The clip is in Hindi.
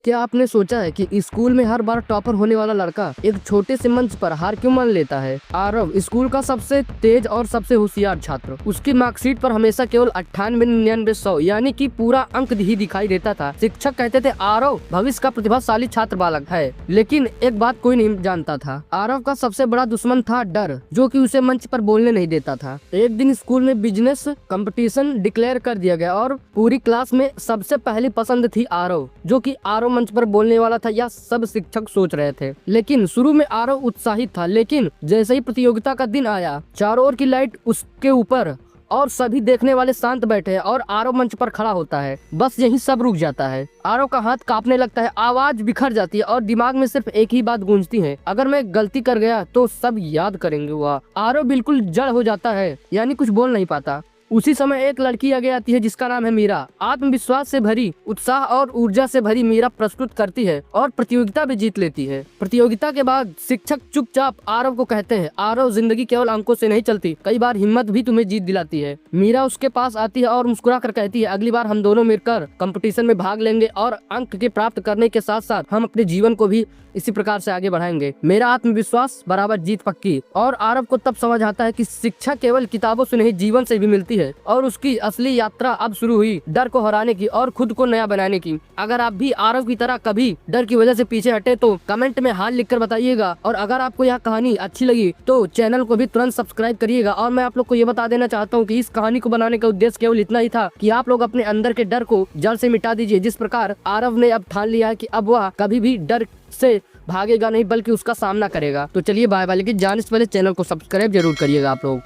क्या आपने सोचा है कि स्कूल में हर बार टॉपर होने वाला लड़का एक छोटे से मंच पर हार क्यों मान लेता है? आरव स्कूल का सबसे तेज और सबसे होशियार छात्र। उसकी मार्कशीट पर हमेशा केवल 98, 99, 100 यानी कि पूरा अंक ही दिखाई देता था। शिक्षक कहते थे आरव भविष्य का प्रतिभाशाली छात्र बालक है, लेकिन एक बात कोई नहीं जानता था, आरव का सबसे बड़ा दुश्मन था डर, जो कि उसे मंच पर बोलने नहीं देता था। एक दिन स्कूल में बिजनेस कंपटीशन डिक्लेयर कर दिया गया और पूरी क्लास में सबसे पहली पसंद थी आरव, जो कि आरव मंच पर बोलने वाला था, यह सब शिक्षक सोच रहे थे। लेकिन शुरू में आरव उत्साहित था, लेकिन जैसे ही प्रतियोगिता का दिन आया, चारों ओर की लाइट उसके ऊपर और सभी देखने वाले शांत बैठे हैं और आरव मंच पर खड़ा होता है। बस यही सब रुक जाता है। आरव का हाथ कांपने लगता है, आवाज बिखर जाती है और दिमाग में सिर्फ एक ही बात गूंजती है, अगर मैं गलती कर गया तो सब याद करेंगे। वह आरव बिल्कुल जड़ हो जाता है, यानी कुछ बोल नहीं पाता। उसी समय एक लड़की आगे आती है जिसका नाम है मीरा। आत्मविश्वास से भरी, उत्साह और ऊर्जा से भरी मीरा प्रस्तुत करती है और प्रतियोगिता भी जीत लेती है। प्रतियोगिता के बाद शिक्षक चुपचाप आरव को कहते हैं, आरव जिंदगी केवल अंकों से नहीं चलती, कई बार हिम्मत भी तुम्हें जीत दिलाती है। मीरा उसके पास आती है और मुस्कुरा कर कहती है, अगली बार हम दोनों मिलकर कंपटीशन में भाग लेंगे और अंक के प्राप्त करने के साथ साथ हम अपने जीवन को भी इसी प्रकार से आगे बढ़ाएंगे। मेरा आत्मविश्वास बराबर जीत पक्की। और आरव को तब समझ आता है कि शिक्षा केवल किताबों से नहीं, जीवन से भी मिलती है और उसकी असली यात्रा अब शुरू हुई, डर को हराने की और खुद को नया बनाने की। अगर आप भी आरव की तरह कभी डर की वजह से पीछे हटे तो कमेंट में हाल लिखकर बताइएगा। और अगर आपको यह कहानी अच्छी लगी तो चैनल को भी तुरंत सब्सक्राइब करिएगा। और मैं आप लोग को ये बता देना चाहता हूँ कि इस कहानी को बनाने का उद्देश्य केवल इतना ही था कि आप लोग अपने अंदर के डर को जड़ से मिटा दीजिए। जिस प्रकार आरव ने अब ठान लिया है कि अब वह कभी भी डर से भागेगा नहीं, बल्कि उसका सामना करेगा। तो चलिए बाय बाय, लेकिन जाने से पहले चैनल को सब्सक्राइब जरूर करिएगा आप लोग।